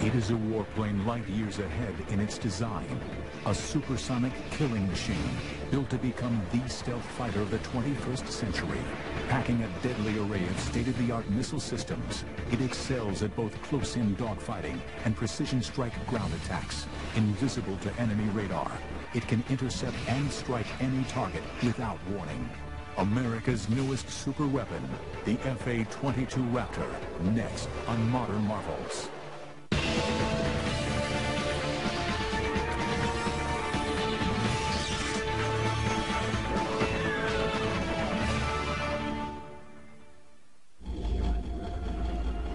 It is a warplane light years ahead in its design. A supersonic killing machine built to become the stealth fighter of the 21st century. Packing a deadly array of state-of-the-art missile systems, it excels at both close-in dogfighting and precision strike ground attacks. Invisible to enemy radar, it can intercept and strike any target without warning. America's newest super weapon, the F-22 Raptor, next on Modern Marvels.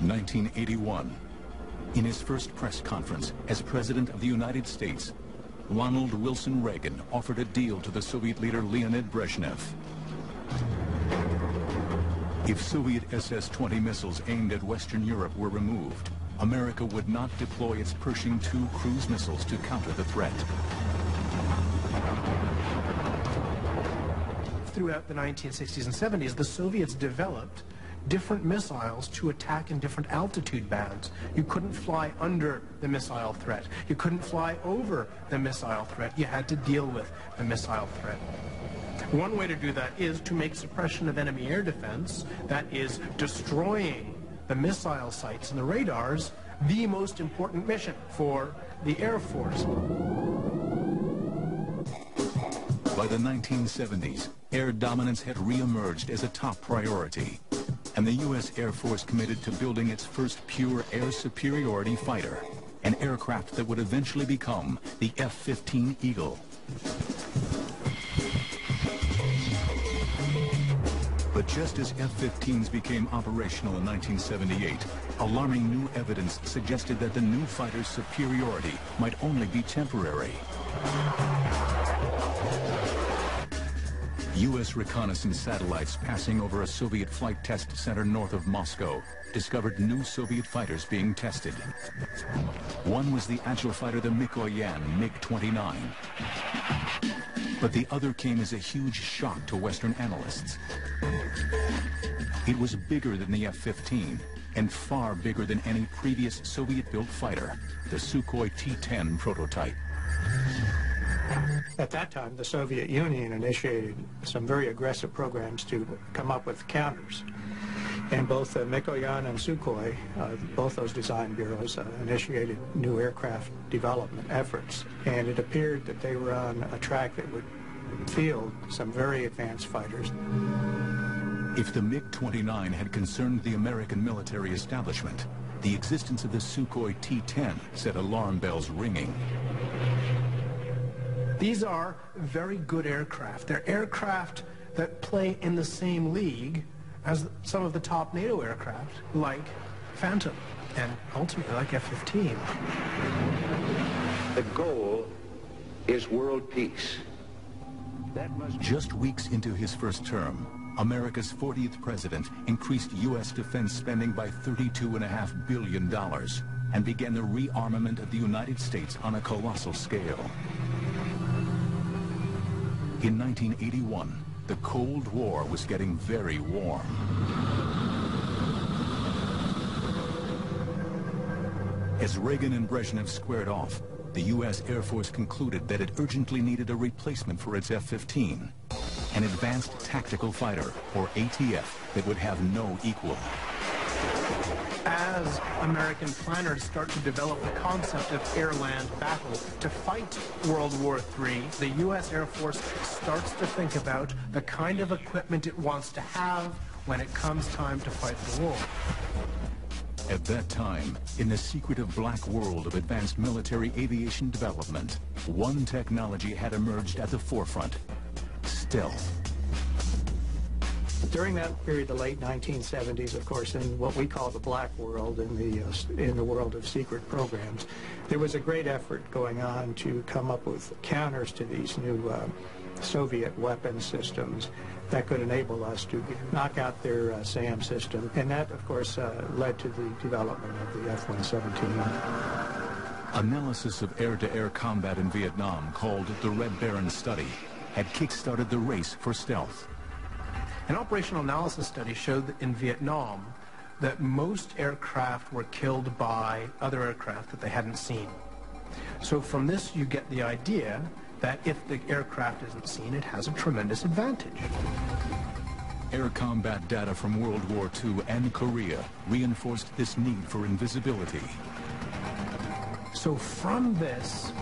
(1981). In his first press conference as President of the United States, Ronald Wilson Reagan offered a deal to the Soviet leader Leonid Brezhnev. If Soviet SS-20 missiles aimed at Western Europe were removed, America would not deploy its Pershing II cruise missiles to counter the threat. Throughout the 1960s and 70s, the Soviets developed different missiles to attack in different altitude bands. You couldn't fly under the missile threat. You couldn't fly over the missile threat. You had to deal with the missile threat. One way to do that is to make suppression of enemy air defense, that is destroying the missile sites and the radars, the most important mission for the Air Force. By the 1970s, air dominance had re-emerged as a top priority, and the U.S. Air Force committed to building its first pure air superiority fighter, an aircraft that would eventually become the F-15 Eagle. But just as F-15s became operational in 1978, alarming new evidence suggested that the new fighter's superiority might only be temporary. U.S. reconnaissance satellites passing over a Soviet flight test center north of Moscow discovered new Soviet fighters being tested. One was the agile fighter, the Mikoyan MiG-29. But the other came as a huge shock to Western analysts. It was bigger than the F-15 and far bigger than any previous Soviet-built fighter, the Sukhoi T-10 prototype. At that time, the Soviet Union initiated some very aggressive programs to come up with counters. And both Mikoyan and Sukhoi, both those design bureaus, initiated new aircraft development efforts. And it appeared that they were on a track that would field some very advanced fighters. If the MiG-29 had concerned the American military establishment, the existence of the Sukhoi T-10 set alarm bells ringing. These are very good aircraft. They're aircraft that play in the same league as some of the top NATO aircraft, like Phantom, and ultimately like F-15. The goal is world peace. Just weeks into his first term, America's 40th president increased U.S. defense spending by $32.5 billion and began the rearmament of the United States on a colossal scale. In 1981, the Cold War was getting very warm. As Reagan and Brezhnev squared off, the U.S. Air Force concluded that it urgently needed a replacement for its F-15, an advanced tactical fighter, or ATF, that would have no equal. As American planners start to develop the concept of air-land battle to fight World War III, the U.S. Air Force starts to think about the kind of equipment it wants to have when it comes time to fight the war. At that time, in the secretive black world of advanced military aviation development, one technology had emerged at the forefront: stealth. During that period, the late 1970s, of course, in what we call the black world, in the world of secret programs, there was a great effort going on to come up with counters to these new Soviet weapon systems that could enable us to knock out their SAM system. And that, of course, led to the development of the F-117. Analysis of air-to-air combat in Vietnam, called the Red Baron Study, had kick-started the race for stealth. An operational analysis study showed that in Vietnam, that most aircraft were killed by other aircraft that they hadn't seen. So from this you get the idea that if the aircraft isn't seen, it has a tremendous advantage. Air combat data from World War II and Korea reinforced this need for invisibility. So from this,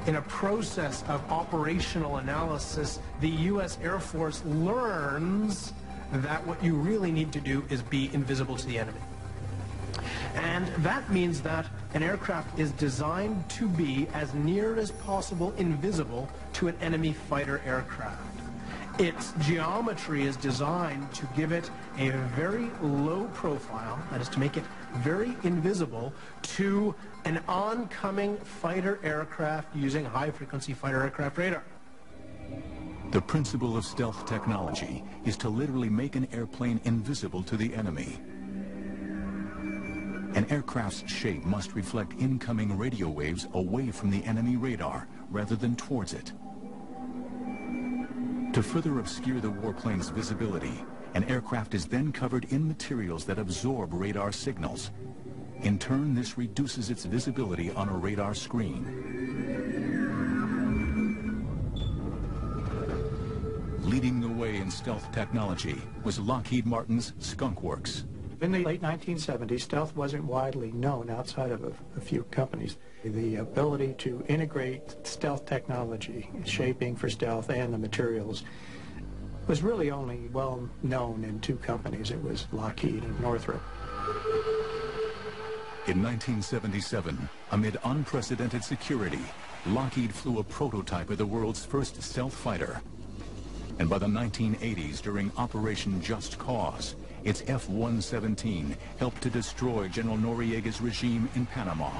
in a process of operational analysis, the U.S. Air Force learns that what you really need to do is be invisible to the enemy. And that means that an aircraft is designed to be as near as possible invisible to an enemy fighter aircraft. Its geometry is designed to give it a very low profile, that is to make it very invisible to an oncoming fighter aircraft using high-frequency fighter aircraft radar. The principle of stealth technology is to literally make an airplane invisible to the enemy. An aircraft's shape must reflect incoming radio waves away from the enemy radar rather than towards it. To further obscure the warplane's visibility, an aircraft is then covered in materials that absorb radar signals. In turn, this reduces its visibility on a radar screen. Leading the way in stealth technology was Lockheed Martin's Skunk Works. In the late 1970s, stealth wasn't widely known outside of a few companies. The ability to integrate stealth technology, shaping for stealth, and the materials was really only well known in two companies. It was Lockheed and Northrop. In 1977, amid unprecedented security, Lockheed flew a prototype of the world's first stealth fighter. And by the 1980s, during Operation Just Cause, its F-117 helped to destroy General Noriega's regime in Panama.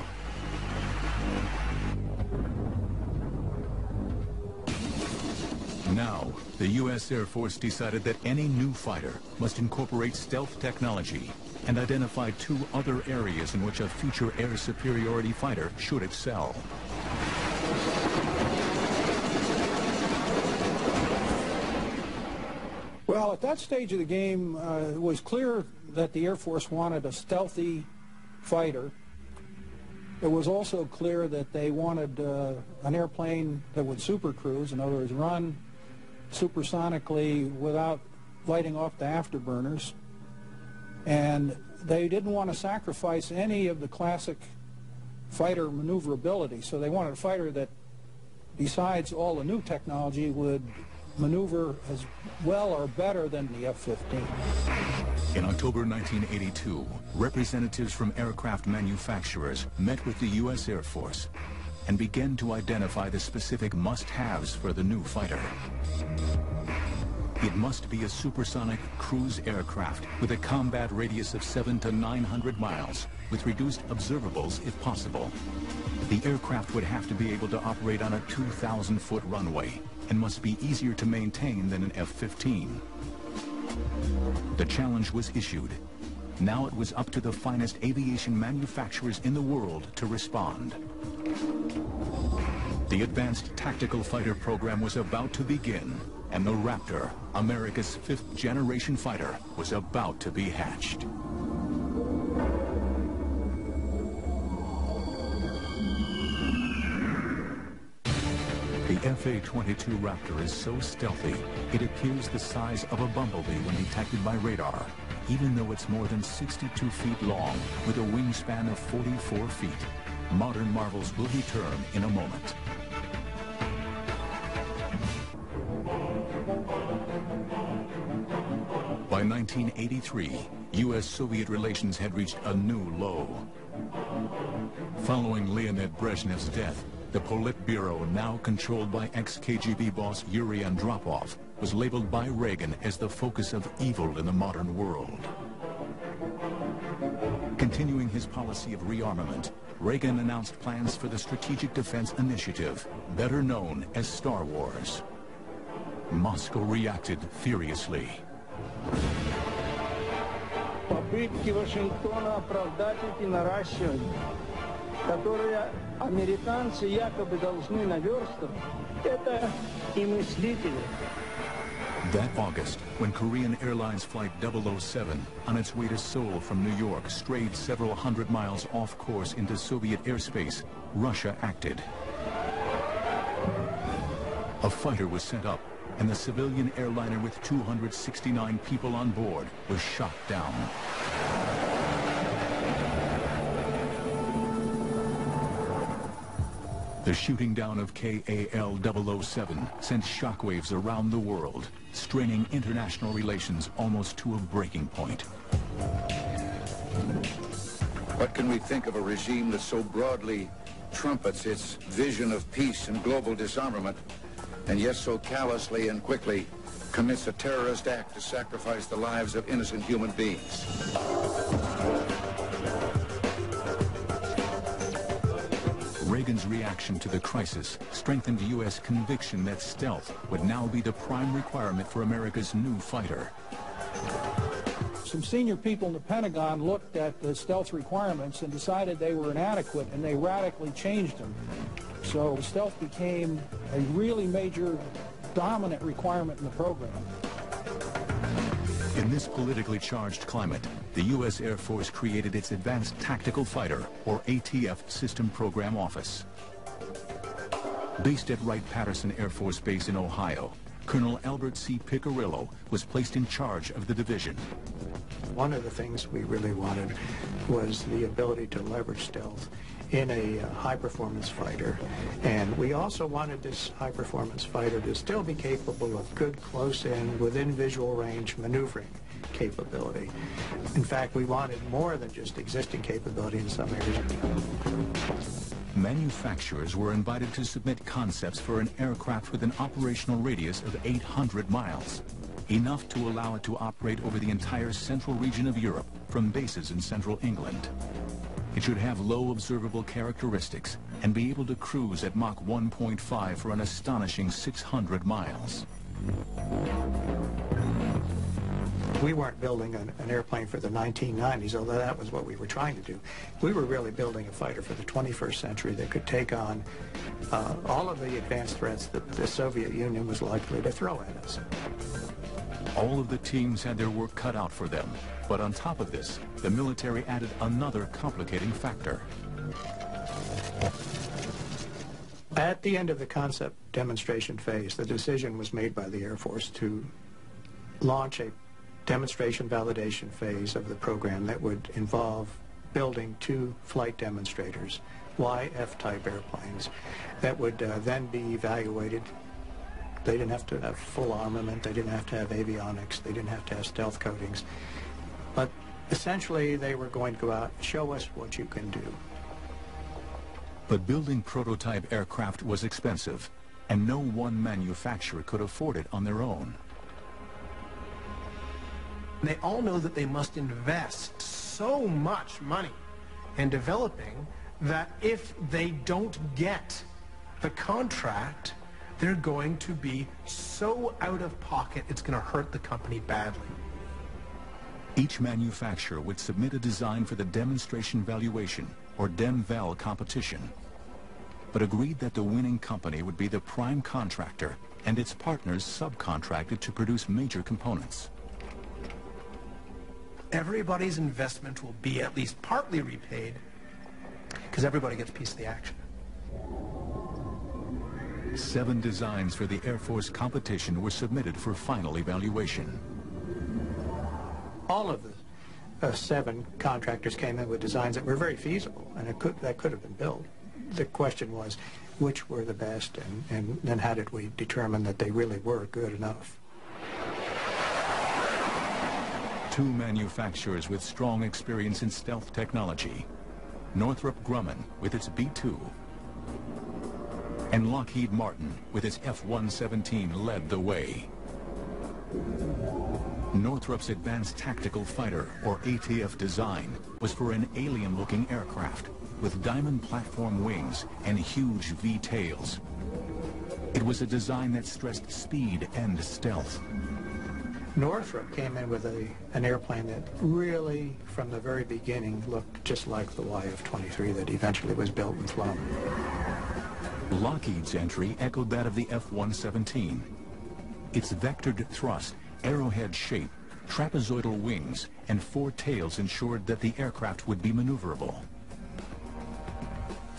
Now, the U.S. Air Force decided that any new fighter must incorporate stealth technology and identify two other areas in which a future air superiority fighter should excel. Well, at that stage of the game, it was clear that the Air Force wanted a stealthy fighter. It was also clear that they wanted an airplane that would supercruise, in other words, run supersonically without lighting off the afterburners. And they didn't want to sacrifice any of the classic fighter maneuverability, so they wanted a fighter that, besides all the new technology, would maneuver as well or better than the F-15. In October 1982, representatives from aircraft manufacturers met with the U.S. Air Force and began to identify the specific must-haves for the new fighter. It must be a supersonic cruise aircraft with a combat radius of 700 to 900 miles, with reduced observables if possible. The aircraft would have to be able to operate on a 2,000-foot runway and must be easier to maintain than an F-15. The challenge was issued. Now it was up to the finest aviation manufacturers in the world to respond. The Advanced Tactical Fighter program was about to begin, and the Raptor, America's fifth-generation fighter, was about to be hatched. The F-22 Raptor is so stealthy, it appears the size of a bumblebee when detected by radar, even though it's more than 62 feet long, with a wingspan of 44 feet. Modern marvels will return in a moment. By 1983, U.S.-Soviet relations had reached a new low. Following Leonid Brezhnev's death, the Politburo, now controlled by ex-KGB boss Yuri Andropov, was labeled by Reagan as the focus of evil in the modern world. Continuing his policy of rearmament, Reagan announced plans for the Strategic Defense Initiative, better known as Star Wars. Moscow reacted furiously. Попытки Вашингтона оправдать эти наращивания, которые американцы якобы должны наверстывать, это и мыслители, That August, when Korean Airlines Flight 007, on its way to Seoul from New York, strayed several hundred miles off course into Soviet airspace, Russia acted. A fighter was sent up, and the civilian airliner with 269 people on board was shot down. The shooting down of KAL-007 sent shockwaves around the world, straining international relations almost to a breaking point. What can we think of a regime that so broadly trumpets its vision of peace and global disarmament, and yet so callously and quickly commits a terrorist act to sacrifice the lives of innocent human beings? Reagan's reaction to the crisis strengthened U.S. conviction that stealth would now be the prime requirement for America's new fighter. Some senior people in the Pentagon looked at the stealth requirements and decided they were inadequate, and they radically changed them. So stealth became a really major, dominant requirement in the program. In this politically charged climate, the U.S. Air Force created its Advanced Tactical Fighter, or ATF, System Program Office. Based at Wright-Patterson Air Force Base in Ohio, Colonel Albert C. Piccirillo was placed in charge of the division. One of the things we really wanted was the ability to leverage stealth in a high-performance fighter. And we also wanted this high-performance fighter to still be capable of good close-in, within visual range maneuvering capability. In fact, we wanted more than just existing capability in some areas. Manufacturers were invited to submit concepts for an aircraft with an operational radius of 800 miles, enough to allow it to operate over the entire central region of Europe from bases in central England. It should have low observable characteristics and be able to cruise at Mach 1.5 for an astonishing 600 miles. We weren't building an airplane for the 1990s, although that was what we were trying to do. We were really building a fighter for the 21st century that could take on all of the advanced threats that the Soviet Union was likely to throw at us. All of the teams had their work cut out for them, but on top of this, the military added another complicating factor. At the end of the concept demonstration phase, the decision was made by the Air Force to launch a demonstration validation phase of the program that would involve building 2 flight demonstrators, YF-type airplanes, that would then be evaluated. They didn't have to have full armament, they didn't have to have avionics, they didn't have to have stealth coatings. But essentially, they were going to go out and show us what you can do. But building prototype aircraft was expensive, and no one manufacturer could afford it on their own. They all know that they must invest so much money in developing that if they don't get the contract, they're going to be so out of pocket, it's going to hurt the company badly. Each manufacturer would submit a design for the demonstration valuation, or DEM-VAL competition, but agreed that the winning company would be the prime contractor and its partners subcontracted to produce major components. Everybody's investment will be at least partly repaid because everybody gets a piece of the action. 7 designs for the Air Force competition were submitted for final evaluation. All of the 7 contractors came in with designs that were very feasible, and that could have been built. The question was, which were the best, and then how did we determine that they really were good enough? 2 manufacturers with strong experience in stealth technology, Northrop Grumman with its B-2, and Lockheed Martin with its F-117 led the way. Northrop's Advanced Tactical Fighter, or ATF design, was for an alien-looking aircraft with diamond platform wings and huge V-tails. It was a design that stressed speed and stealth. Northrop came in with an airplane that really, from the very beginning, looked just like the YF-23 that eventually was built and flown. Lockheed's entry echoed that of the F-117. Its vectored thrust, arrowhead shape, trapezoidal wings, and 4 tails ensured that the aircraft would be maneuverable.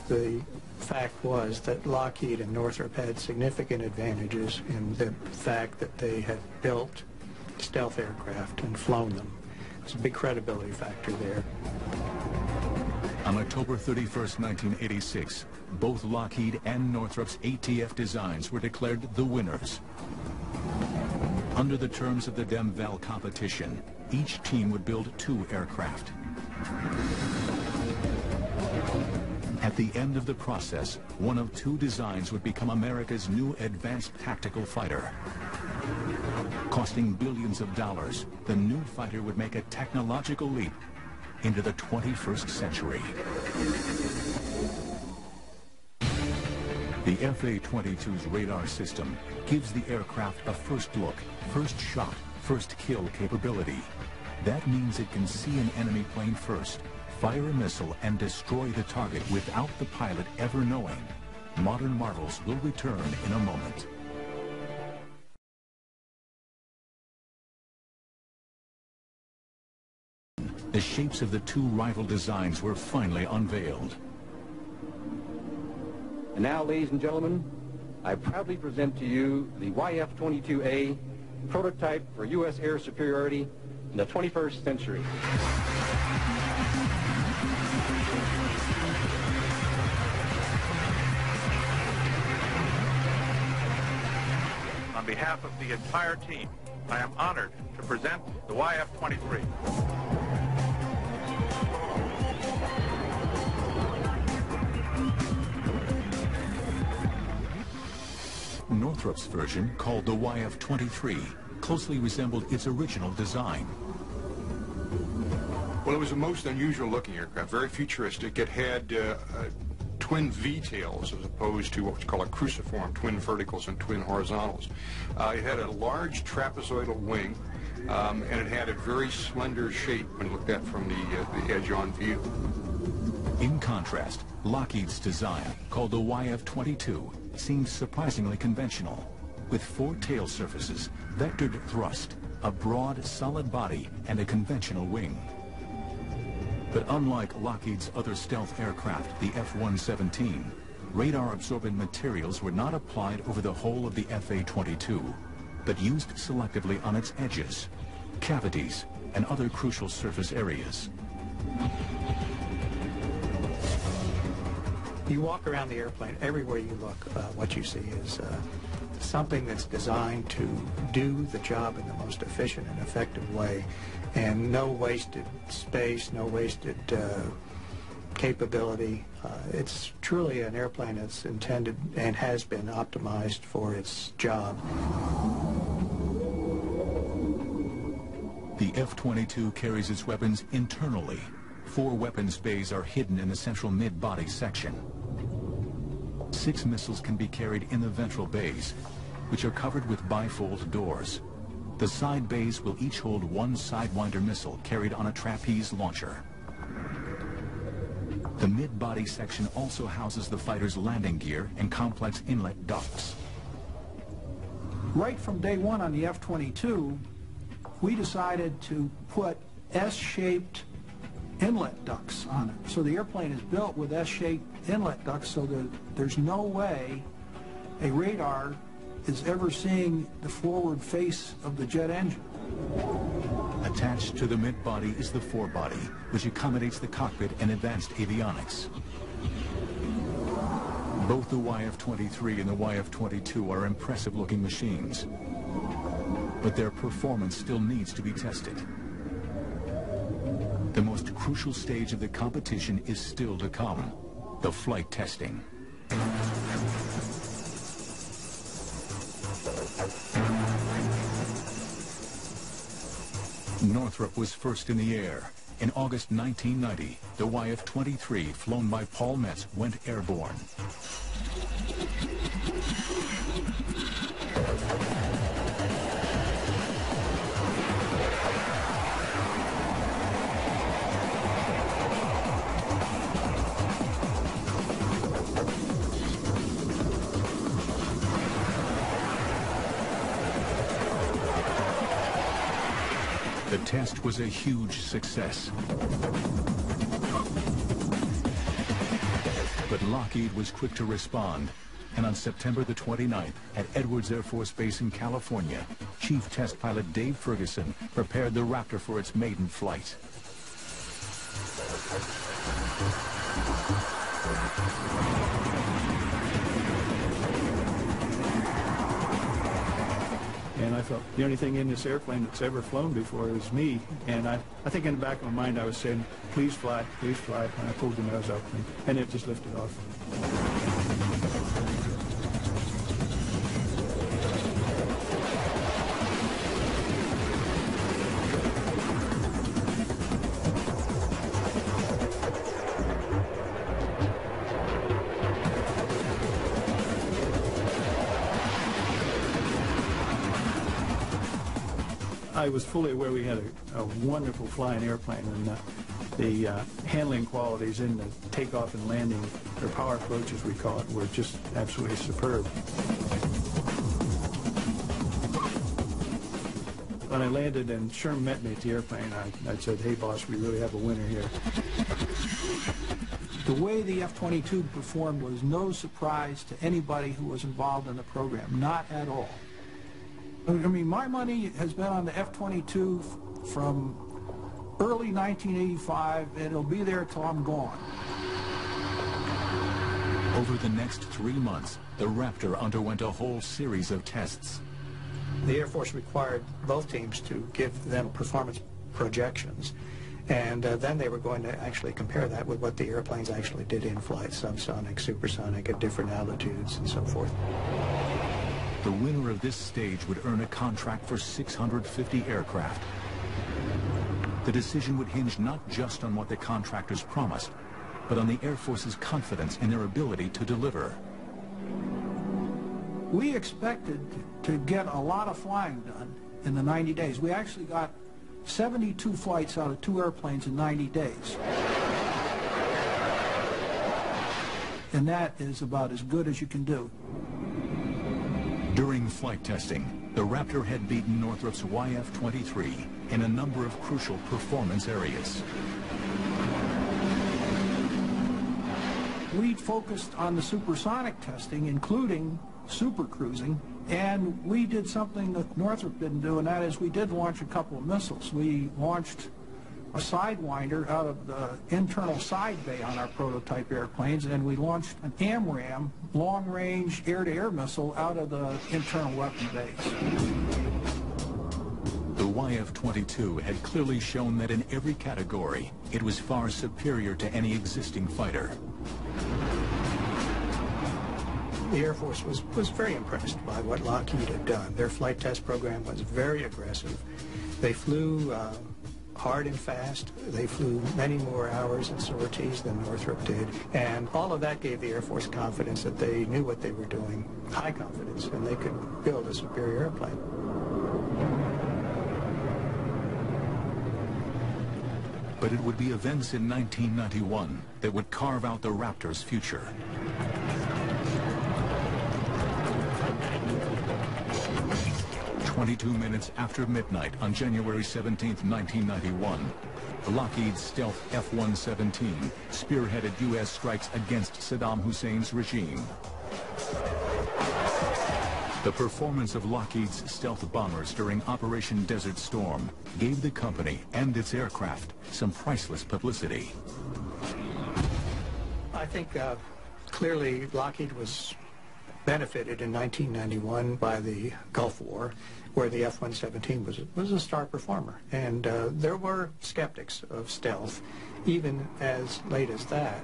The fact was that Lockheed and Northrop had significant advantages in the fact that they had built stealth aircraft and flown them. It's a big credibility factor there. On October 31st, 1986, both Lockheed and Northrop's ATF designs were declared the winners. Under the terms of the Demval competition, each team would build 2 aircraft. At the end of the process, one of 2 designs would become America's new advanced tactical fighter. Costing billions of dollars, the new fighter would make a technological leap into the 21st century. The F-22's radar system gives the aircraft a first look, first shot, first kill capability. That means it can see an enemy plane first, fire a missile, and destroy the target without the pilot ever knowing. Modern marvels will return in a moment. The shapes of the 2 rival designs were finally unveiled. And now, ladies and gentlemen, I proudly present to you the YF-22A, prototype for U.S. air superiority in the 21st century. On behalf of the entire team, I am honored to present the YF-23. Northrop's version, called the YF-23, closely resembled its original design. Well, it was a most unusual looking aircraft, very futuristic. It had twin V-tails as opposed to what was called a cruciform, twin verticals and twin horizontals. It had a large trapezoidal wing, and it had a very slender shape when looked at from the edge-on view. In contrast, Lockheed's design, called the YF-22, seemed surprisingly conventional, with 4 tail surfaces, vectored thrust, a broad, solid body, and a conventional wing. But unlike Lockheed's other stealth aircraft, the F-117, radar-absorbent materials were not applied over the whole of the F-22, but used selectively on its edges, cavities, and other crucial surface areas. You walk around the airplane, everywhere you look, what you see is something that's designed to do the job in the most efficient and effective way, and no wasted space, no wasted capability. It's truly an airplane that's intended and has been optimized for its job. The F-22 carries its weapons internally. 4 weapons bays are hidden in the central mid-body section. 6 missiles can be carried in the ventral bays, which are covered with bifold doors. The side bays will each hold 1 Sidewinder missile carried on a trapeze launcher. The mid-body section also houses the fighter's landing gear and complex inlet ducts. Right from day one on the F-22, we decided to put S-shaped inlet ducts on it. So the airplane is built with S-shaped inlet ducts so that there's no way a radar is ever seeing the forward face of the jet engine. Attached to the mid-body is the forebody, which accommodates the cockpit and advanced avionics. Both the YF-23 and the YF-22 are impressive-looking machines, but their performance still needs to be tested. The most crucial stage of the competition is still to come, the flight testing. Northrop was first in the air. In August 1990, the YF-23, flown by Paul Metz, went airborne. test was a huge success. But Lockheed was quick to respond, and on September the 29th, at Edwards Air Force Base in California, Chief Test Pilot Dave Ferguson prepared the Raptor for its maiden flight. And I thought, the only thing in this airplane that's ever flown before is me. And I think in the back of my mind I was saying, please fly, when I pulled the nose up. And it just lifted off. I was fully aware we had a wonderful flying airplane, and the handling qualities in the takeoff and landing, or power approach as we call it, were just absolutely superb. When I landed and Sherm met me at the airplane, I said, hey boss, we really have a winner here. The way the F-22 performed was no surprise to anybody who was involved in the program, not at all. I mean, my money has been on the F-22 from early 1985, and it'll be there till I'm gone. Over the next 3 months, the Raptor underwent a whole series of tests. The Air Force required both teams to give them performance projections, and then they were going to actually compare that with what the airplanes actually did in flight, subsonic, supersonic, at different altitudes, and so forth. The winner of this stage would earn a contract for 650 aircraft. The decision would hinge not just on what the contractors promised, but on the Air Force's confidence in their ability to deliver. We expected to get a lot of flying done in the 90 days. We actually got 72 flights out of 2 airplanes in 90 days. And that is about as good as you can do. During flight testing, the Raptor had beaten Northrop's YF-23 in a number of crucial performance areas. We focused on the supersonic testing, including supercruising, and we did something that Northrop didn't do, and that is we did launch a couple of missiles. We launched a Sidewinder out of the internal side bay on our prototype airplanes, and we launched an AMRAAM, long-range air-to-air missile, out of the internal weapon base. The YF-22 had clearly shown that in every category, it was far superior to any existing fighter. The Air Force was very impressed by what Lockheed had done. Their flight test program was very aggressive. They flew hard and fast. They flew many more hours and sorties than Northrop did. And all of that gave the Air Force confidence that they knew what they were doing, high confidence, and they could build a superior airplane. But it would be events in 1991 that would carve out the Raptor's future. "22 minutes after midnight on January 17, 1991, Lockheed's stealth F-117 spearheaded U.S. strikes against Saddam Hussein's regime. The performance of Lockheed's stealth bombers during Operation Desert Storm gave the company and its aircraft some priceless publicity. I think clearly Lockheed was benefited in 1991 by the Gulf War, where the F-117 was a star performer. And there were skeptics of stealth, even as late as that.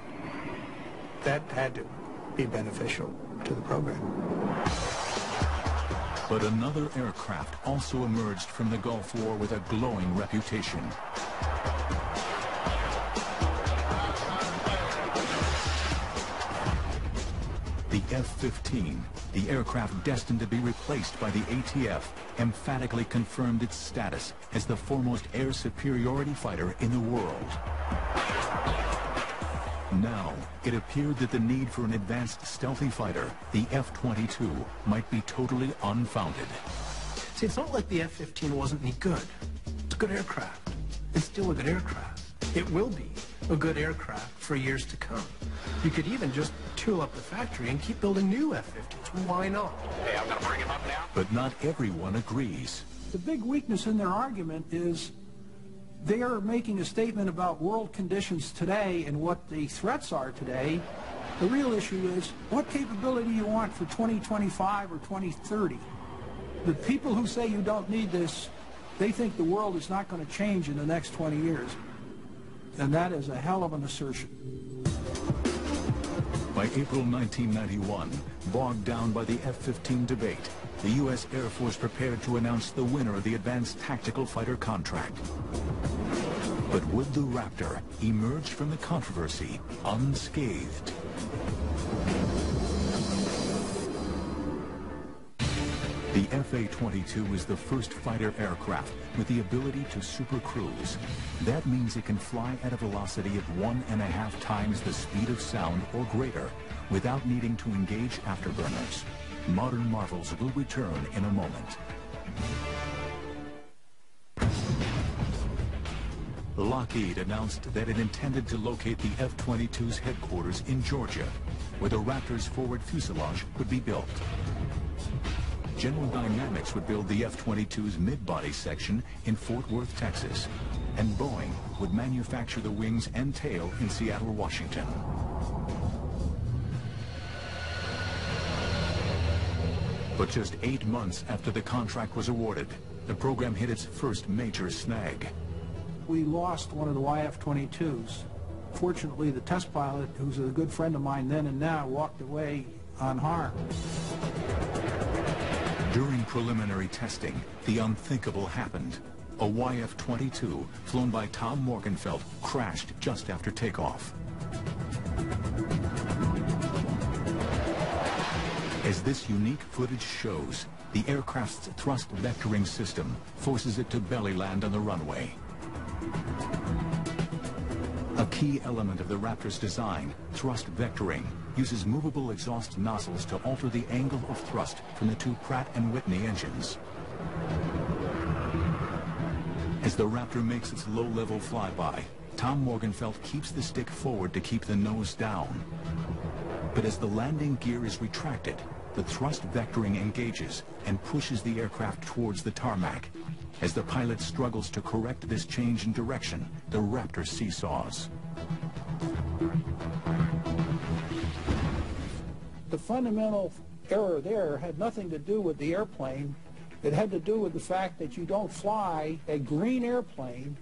That had to be beneficial to the program. But another aircraft also emerged from the Gulf War with a glowing reputation. The F-15, the aircraft destined to be replaced by the ATF, emphatically confirmed its status as the foremost air superiority fighter in the world. Now, it appeared that the need for an advanced stealthy fighter, the F-22, might be totally unfounded. See, it's not like the F-15 wasn't any good. a good aircraft. It's still a good aircraft. It will be a good aircraft for years to come. You could even just tool up the factory and keep building new F-22s. Why not? Hey, I'm going to bring him up now. But not everyone agrees. The big weakness in their argument is they are making a statement about world conditions today and what the threats are today. The real issue is what capability you want for 2025 or 2030. The people who say you don't need this, they think the world is not going to change in the next 20 years. And that is a hell of an assertion. By April 1991, bogged down by the F-15 debate, the U.S. Air Force prepared to announce the winner of the Advanced Tactical Fighter contract. But would the Raptor emerge from the controversy unscathed? The F-22 is the first fighter aircraft with the ability to supercruise. That means it can fly at a velocity of 1.5 times the speed of sound or greater without needing to engage afterburners. Modern marvels will return in a moment. Lockheed announced that it intended to locate the F-22's headquarters in Georgia, where the Raptor's forward fuselage would be built. General Dynamics would build the F-22's mid-body section in Fort Worth, Texas, and Boeing would manufacture the wings and tail in Seattle, Washington. But just 8 months after the contract was awarded, the program hit its first major snag. We lost one of the YF-22s. Fortunately, the test pilot, who's a good friend of mine then and now, walked away unharmed. During preliminary testing, the unthinkable happened. A YF-22, flown by Tom Morgenfeld, crashed just after takeoff. As this unique footage shows, the aircraft's thrust vectoring system forces it to belly land on the runway. A key element of the Raptor's design, thrust vectoring, uses movable exhaust nozzles to alter the angle of thrust from the two Pratt & Whitney engines. As the Raptor makes its low-level flyby, Tom Morgenfeld keeps the stick forward to keep the nose down. But as the landing gear is retracted, the thrust vectoring engages and pushes the aircraft towards the tarmac. As the pilot struggles to correct this change in direction, the Raptor seesaws. The fundamental error there had nothing to do with the airplane. It had to do with the fact that you don't fly a green airplane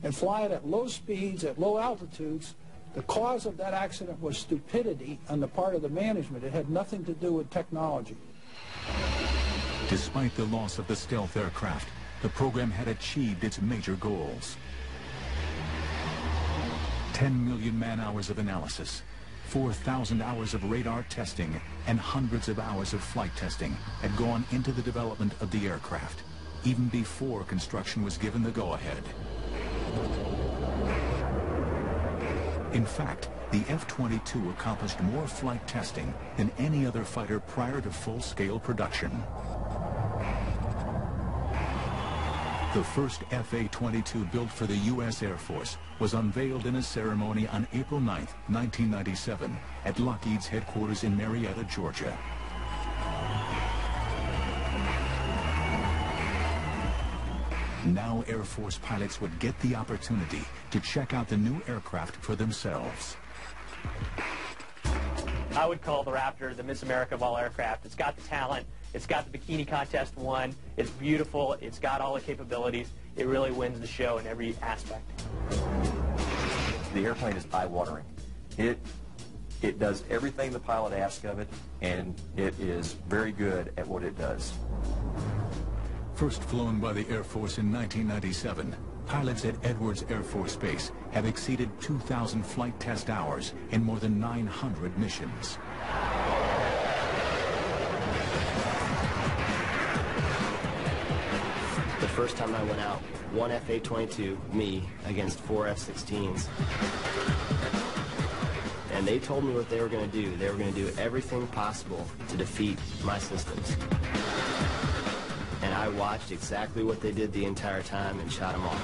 and fly it at low speeds, at low altitudes. The cause of that accident was stupidity on the part of the management. It had nothing to do with technology. Despite the loss of the stealth aircraft, the program had achieved its major goals. 10 million man-hours of analysis, 4,000 hours of radar testing, and hundreds of hours of flight testing had gone into the development of the aircraft, even before construction was given the go-ahead. In fact, the F-22 accomplished more flight testing than any other fighter prior to full-scale production. The first F-22 built for the U.S. Air Force was unveiled in a ceremony on April 9, 1997, at Lockheed's headquarters in Marietta, Georgia. Now Air Force pilots would get the opportunity to check out the new aircraft for themselves. I would call the Raptor the Miss America of all aircraft. It's got the talent. It's got the bikini contest won. It's beautiful. It's got all the capabilities. It really wins the show in every aspect. The airplane is eye-watering. It does everything the pilot asks of it, and it is very good at what it does. First flown by the Air Force in 1997, pilots at Edwards Air Force Base have exceeded 2,000 flight test hours in more than 900 missions. The first time I went out, one F-22, me, against 4 F-16s. And they told me what they were going to do. They were going to do everything possible to defeat my systems. And I watched exactly what they did the entire time and shot them off.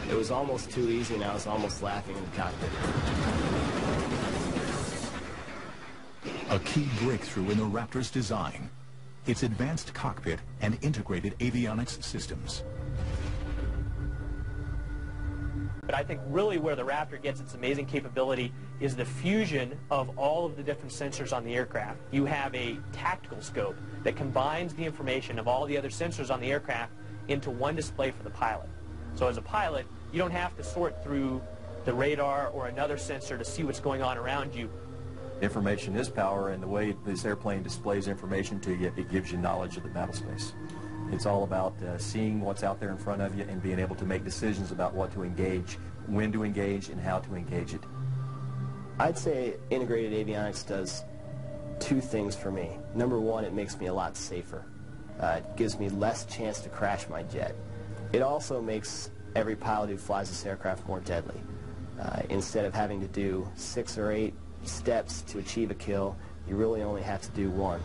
It was almost too easy, and I was almost laughing in the cockpit. A key breakthrough in the Raptor's design, its advanced cockpit and integrated avionics systems. But I think really where the Raptor gets its amazing capability is the fusion of all of the different sensors on the aircraft. You have a tactical scope that combines the information of all the other sensors on the aircraft into one display for the pilot. So as a pilot, you don't have to sort through the radar or another sensor to see what's going on around you. Information is power, and the way this airplane displays information to you, it gives you knowledge of the battle space. It's all about seeing what's out there in front of you and being able to make decisions about what to engage, when to engage, and how to engage it. I'd say integrated avionics does two things for me. Number one, it makes me a lot safer. It gives me less chance to crash my jet. It also makes every pilot who flies this aircraft more deadly. Instead of having to do 6 or 8 steps to achieve a kill, you really only have to do one.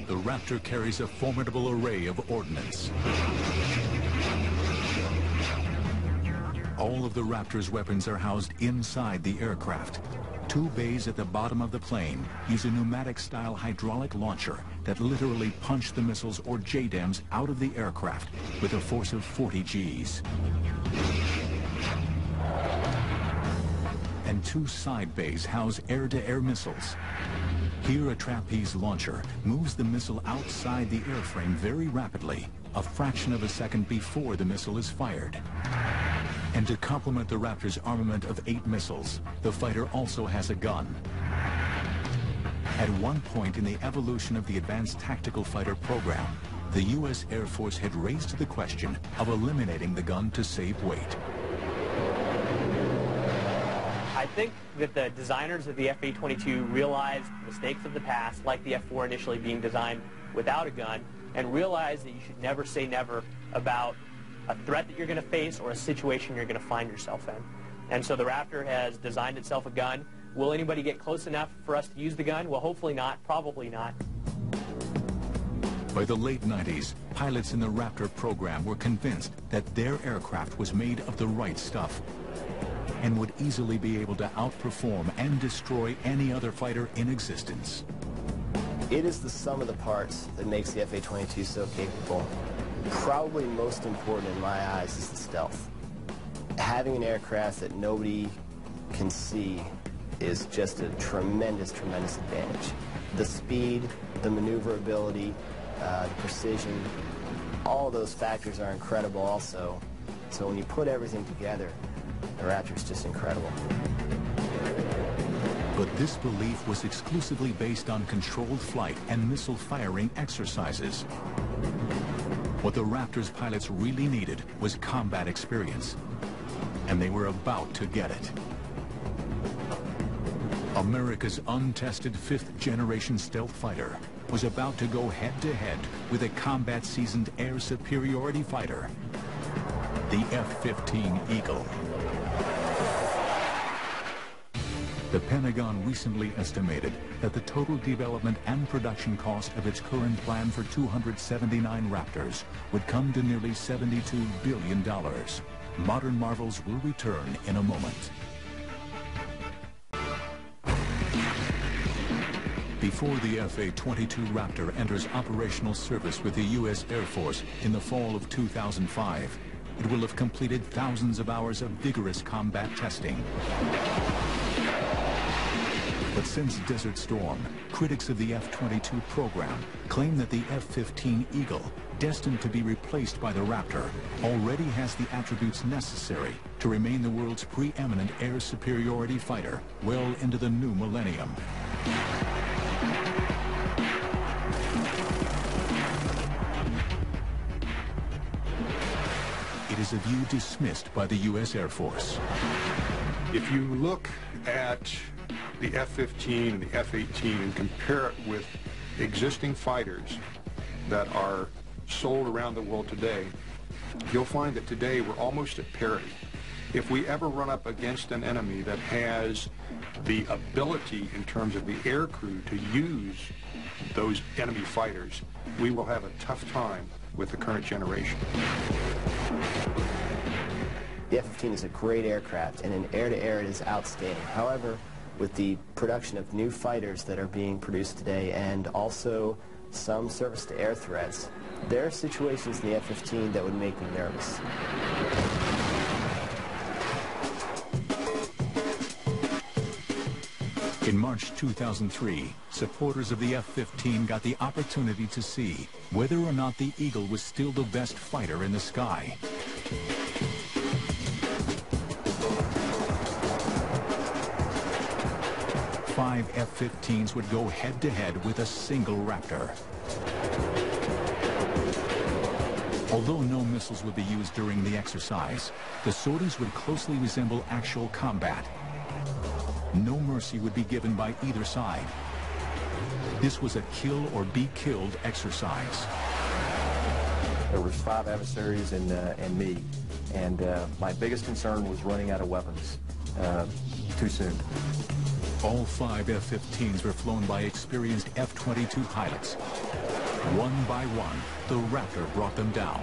The Raptor carries a formidable array of ordnance. All of the Raptor's weapons are housed inside the aircraft. 2 bays at the bottom of the plane use a pneumatic-style hydraulic launcher that literally punch the missiles or JDAMs out of the aircraft with a force of 40 Gs. And 2 side bays house air-to-air missiles. Here, a trapeze launcher moves the missile outside the airframe very rapidly, a fraction of a second before the missile is fired. And to complement the Raptor's armament of 8 missiles, the fighter also has a gun. At one point in the evolution of the Advanced Tactical Fighter program, the U.S. Air Force had raised the question of eliminating the gun to save weight. I think that the designers of the F-22 realized mistakes of the past, like the F-4 initially being designed without a gun, and realized that you should never say never about a threat that you're going to face or a situation you're going to find yourself in. And so the Raptor has designed itself a gun. Will anybody get close enough for us to use the gun? Well, hopefully not, probably not. By the late 90s, pilots in the Raptor program were convinced that their aircraft was made of the right stuff and would easily be able to outperform and destroy any other fighter in existence. It is the sum of the parts that makes the F-22 so capable. Probably most important in my eyes is the stealth. Having an aircraft that nobody can see is just a tremendous, tremendous advantage. The speed, the maneuverability, the precision, all those factors are incredible also. So when you put everything together, the Raptor is just incredible. But this belief was exclusively based on controlled flight and missile firing exercises. What the Raptor's pilots really needed was combat experience, and they were about to get it. America's untested 5th-generation stealth fighter was about to go head-to-head with a combat-seasoned air superiority fighter, the F-15 Eagle. The Pentagon recently estimated that the total development and production cost of its current plan for 279 Raptors would come to nearly $72 billion. Modern Marvels will return in a moment. Before the F-22 Raptor enters operational service with the U.S. Air Force in the fall of 2005, it will have completed thousands of hours of vigorous combat testing. But since Desert Storm, critics of the F-22 program claim that the F-15 Eagle, destined to be replaced by the Raptor, already has the attributes necessary to remain the world's preeminent air superiority fighter well into the new millennium. It is a view dismissed by the U.S. Air Force. If you look at the F-15 and the F-18 and compare it with existing fighters that are sold around the world today, you'll find that today we're almost at parity. If we ever run up against an enemy that has the ability in terms of the air crew to use those enemy fighters, we will have a tough time with the current generation. The F-15 is a great aircraft, and in air-to-air it is outstanding. However, with the production of new fighters that are being produced today and also some surface-to-air threats, there are situations in the F-15 that would make me nervous. In March 2003, supporters of the F-15 got the opportunity to see whether or not the Eagle was still the best fighter in the sky. Five F-15s would go head-to-head with a single Raptor. Although no missiles would be used during the exercise, the sorties would closely resemble actual combat. No mercy would be given by either side. This was a kill-or-be-killed exercise. There was 5 adversaries and me, and my biggest concern was running out of weapons too soon. All 5 F-15s were flown by experienced F-22 pilots. One by one, the Raptor brought them down.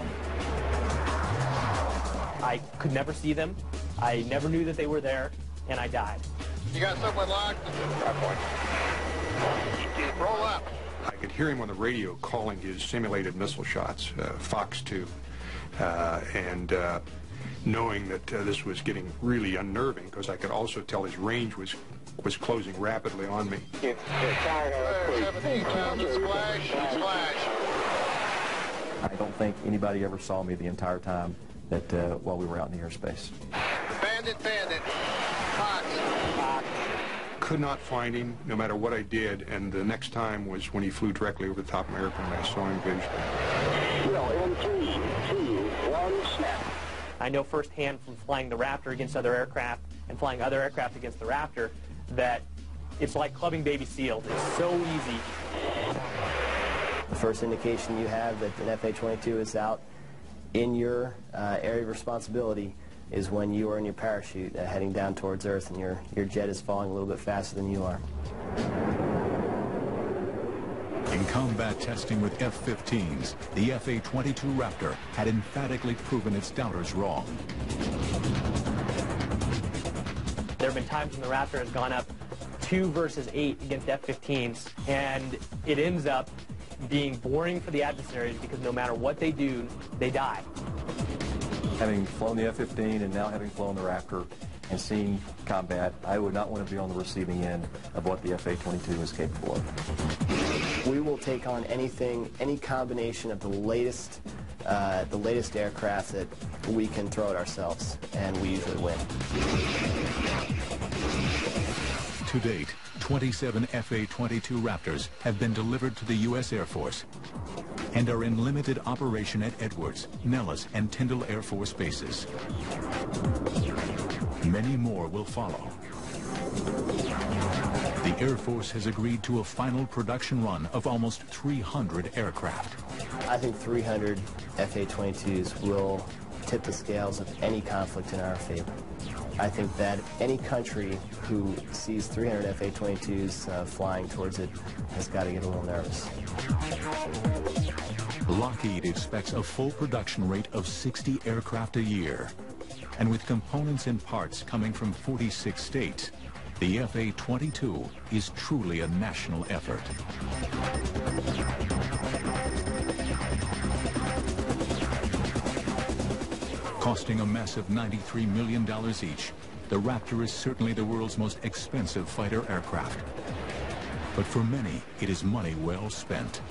I could never see them. I never knew that they were there, and I died. You got someone locked? Roll up. I could hear him on the radio calling his simulated missile shots, Fox 2, and knowing that this was getting really unnerving, because I could also tell his range was closing rapidly on me. 17 pounds of splash, splash. I don't think anybody ever saw me the entire time that while we were out in the airspace. Bandit, Fox. Could not find him, no matter what I did, and the next time was when he flew directly over the top of my airplane. I saw him visually. Well, in 3, 2, 1, snap. I know firsthand from flying the Raptor against other aircraft and flying other aircraft against the Raptor that it's like clubbing baby seals. It's so easy. The first indication you have that an F-22 is out in your area of responsibility is when you are in your parachute heading down towards Earth and your jet is falling a little bit faster than you are. In combat testing with F-15s, the F-22 Raptor had emphatically proven its doubters wrong. There have been times when the Raptor has gone up 2 versus 8 against F-15s, and it ends up being boring for the adversaries because no matter what they do, they die. Having flown the F-15 and now having flown the Raptor and seeing combat, I would not want to be on the receiving end of what the F-22 is capable of. We will take on anything, any combination of the latest aircraft that we can throw at ourselves, and we usually win. To date, 27 F-22 Raptors have been delivered to the U.S. Air Force and are in limited operation at Edwards, Nellis, and Tyndall Air Force bases. Many more will follow. The Air Force has agreed to a final production run of almost 300 aircraft. I think 300 F-22s will tip the scales of any conflict in our favor. I think that any country who sees 300 F-22s flying towards it has got to get a little nervous. Lockheed expects a full production rate of 60 aircraft a year. And with components and parts coming from 46 states, the F-22 is truly a national effort. Costing a massive $93 million each, the Raptor is certainly the world's most expensive fighter aircraft. But for many, it is money well spent.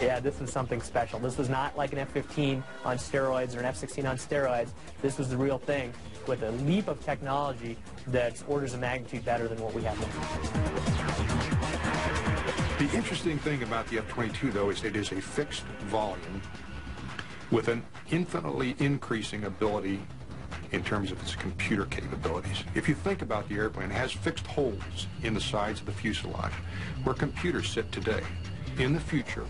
Yeah, this was something special. This was not like an F-15 on steroids or an F-16 on steroids. This was the real thing with a leap of technology that's orders of magnitude better than what we have now. The interesting thing about the F-22, though, is it is a fixed volume with an infinitely increasing ability in terms of its computer capabilities. If you think about the airplane, it has fixed holes in the sides of the fuselage where computers sit today. In the future,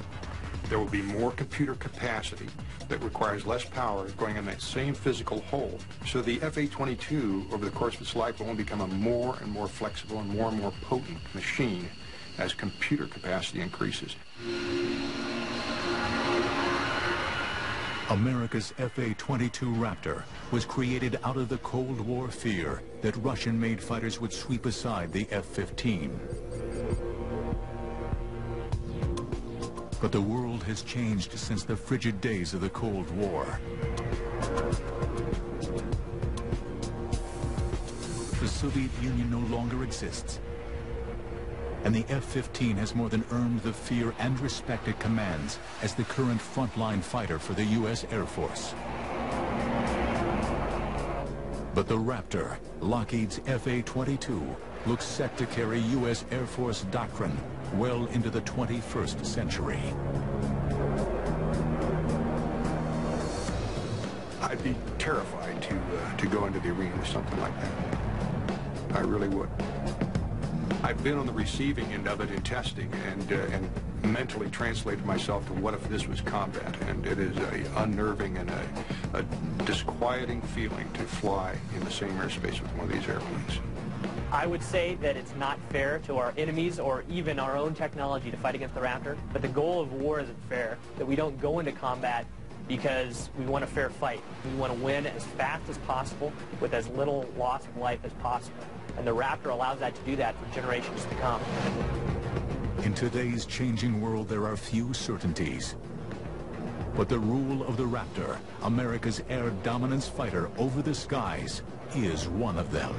there will be more computer capacity that requires less power is going in that same physical hole. So the F-22, over the course of its life, will only become a more and more flexible and more potent machine as computer capacity increases. America's F-22 Raptor was created out of the Cold War fear that Russian-made fighters would sweep aside the F-15. But the world has changed since the frigid days of the Cold War. The Soviet Union no longer exists, and the F-15 has more than earned the fear and respect it commands as the current frontline fighter for the U.S. Air Force. But the Raptor, Lockheed's F-22, looks set to carry U.S. Air Force doctrine well into the 21st century. I'd be terrified to go into the arena with something like that. I really would. I've been on the receiving end of it in testing and mentally translated myself to what if this was combat, and it is a unnerving and a disquieting feeling to fly in the same airspace with one of these airplanes. I would say that it's not fair to our enemies or even our own technology to fight against the Raptor, but the goal of war isn't fair, that we don't go into combat because we want a fair fight. We want to win as fast as possible with as little loss of life as possible. And the Raptor allows that to do that for generations to come. In today's changing world, there are few certainties. But the rule of the Raptor, America's air dominance fighter over the skies, is one of them.